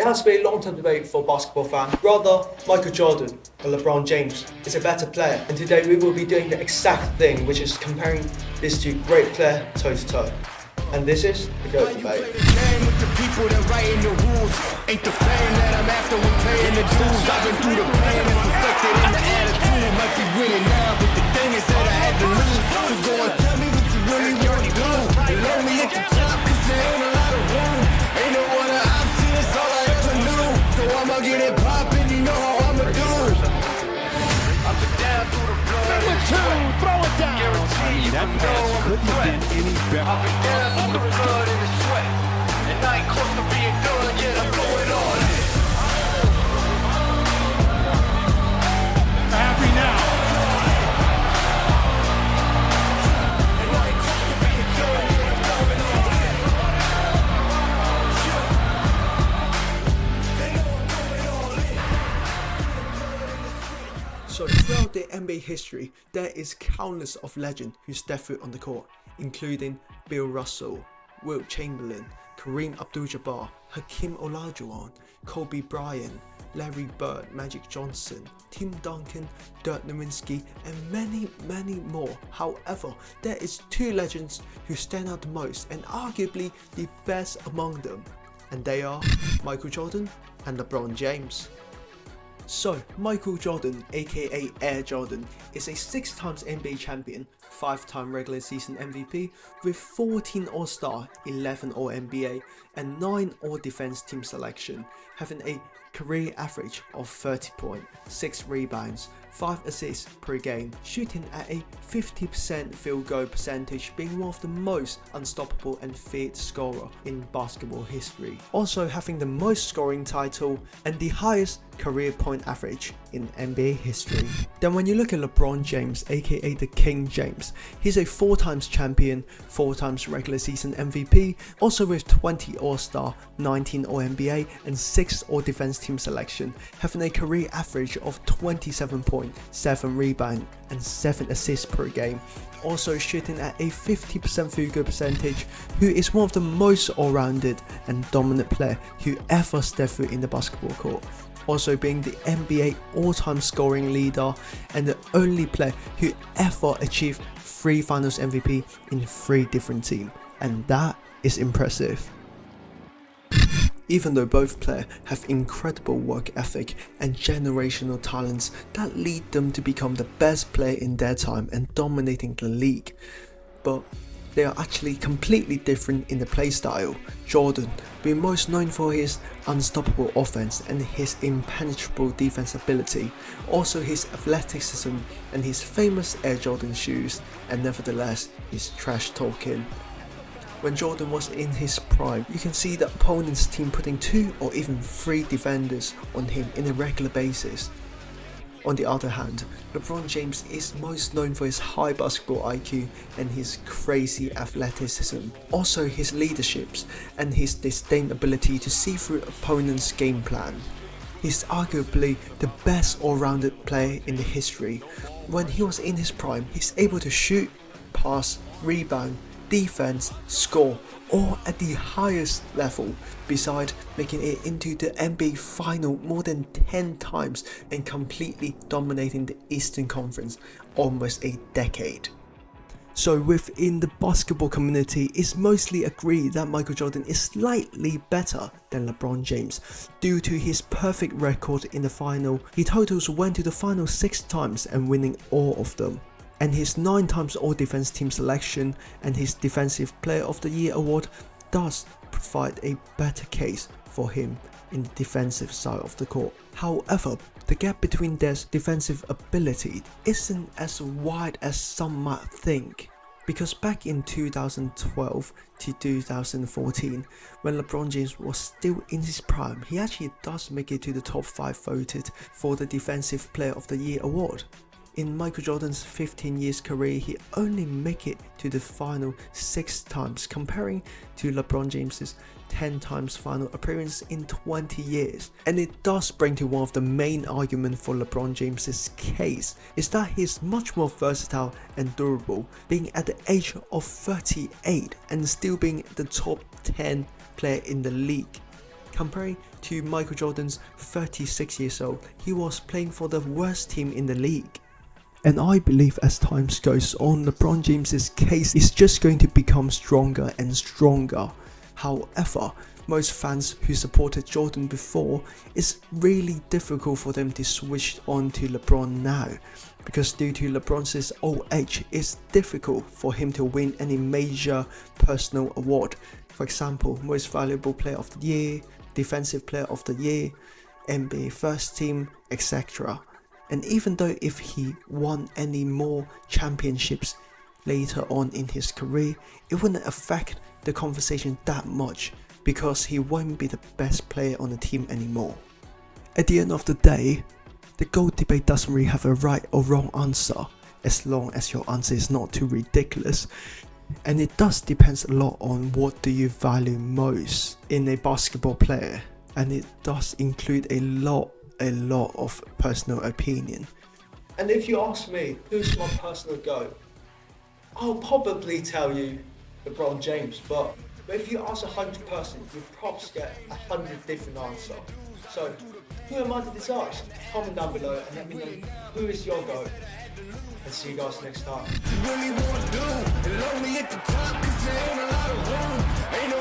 has been a long-term debate for basketball fans. Rather, Michael Jordan or LeBron James is a better player. And today we will be doing the exact thing, which is comparing these two great players toe to toe. And this is the GOAT debate. Ain't the fame that I'm after, we're paying the dues. I've been through the pain, it's reflected in the attitude. Might be winning now, but the thing is that I had to lose. So go and tell me what you really want to do. You love me at the top, cause there ain't a lot of room. Ain't no other option, it's all I ever knew. So I'ma get it poppin', you know how I'ma do. I've been down through the blood. Number two, throw it down. Guaranteed, that pass couldn't have been any better. I've been down through the blood and the sweat. And I ain't close to being done, yet I'm going on. Happy now. And I ain't close to being done, yet I'm going on. They know I'm going all in. So throughout the NBA history, there is countless of legends who step foot on the court, including Bill Russell, Wilt Chamberlain, Kareem Abdul-Jabbar, Hakeem Olajuwon, Kobe Bryant, Larry Bird, Magic Johnson, Tim Duncan, Dirk Nowitzki, and many more. However, there is two legends who stand out the most and arguably the best among them, and they are Michael Jordan and LeBron James. So, Michael Jordan, aka Air Jordan, is a 6-time NBA champion, 5-time regular season MVP with 14 All-Star, 11 All-NBA, and 9 All-Defense team selection, having a career average of 30 points, 6 rebounds, 5 assists per game, shooting at a 50% field goal percentage, being one of the most unstoppable and feared scorer in basketball history. Also having the most scoring title and the highest career point average in NBA history. Then when you look at LeBron James, aka the King James, he's a 4 times champion, 4 times regular season MVP, also with 20 All-Star, 19 All-NBA and 6 All-Defense team selection, having a career average of 27 points, 7 rebounds and 7 assists per game. Also shooting at a 50% field goal percentage, who is one of the most all-rounded and dominant player who ever stepped foot in the basketball court. Also being the NBA all-time scoring leader and the only player who ever achieved 3 Finals MVP in 3 different teams, and that is impressive. Even though both players have incredible work ethic and generational talents that lead them to become the best player in their time and dominating the league, but they are actually completely different in the play style. Jordan being most known for his unstoppable offense and his impenetrable defense ability, also his athleticism and his famous Air Jordan shoes, and nevertheless his trash talking. When Jordan was in his prime, you can see the opponent's team putting 2 or even 3 defenders on him on a regular basis. On the other hand, LeBron James is most known for his high basketball IQ and his crazy athleticism, also his leaderships and his distinct ability to see through opponents' game plan. He's arguably the best all-rounded player in the history. When he was in his prime, he's able to shoot, pass, rebound, defense, score, all at the highest level, besides making it into the NBA final more than 10 times and completely dominating the Eastern Conference almost a decade. So within the basketball community, it's mostly agreed that Michael Jordan is slightly better than LeBron James due to his perfect record in the final. He totals went to the final 6 times and winning all of them, and his 9 times All-Defense team selection and his Defensive Player of the Year award does provide a better case for him in the defensive side of the court. However, the gap between their defensive ability isn't as wide as some might think, because back in 2012 to 2014, when LeBron James was still in his prime, he actually does make it to the top 5 voted for the Defensive Player of the Year award. In Michael Jordan's 15 years career, he only make it to the final 6 times, comparing to LeBron James's 10 times final appearance in 20 years. And it does bring to one of the main arguments for LeBron James's case, is that he's much more versatile and durable, being at the age of 38 and still being the top 10 player in the league, comparing to Michael Jordan's 36 years old, he was playing for the worst team in the league. And I believe as time goes on, LeBron James's case is just going to become stronger and stronger. However, most fans who supported Jordan before, it's really difficult for them to switch on to LeBron now, because due to LeBron's old age, it's difficult for him to win any major personal award. For example, most valuable player of the year, defensive player of the year, NBA first team, etc. And even though if he won any more championships later on in his career, it wouldn't affect the conversation that much, because he won't be the best player on the team anymore. At the end of the day, the GOAT debate doesn't really have a right or wrong answer, as long as your answer is not too ridiculous. And it does depend a lot on what do you value most in a basketball player, and it does include a lot of personal opinion. And if you ask me, who's my personal GOAT? I'll probably tell you LeBron James, but if you ask 100 person, you'll probably get 100 different answers. So, who am I to decide? Comment down below and let me know who is your GOAT. And see you guys next time. Really wanna do, and lonely at the top, 'cause there ain't a lot of room. Ain't no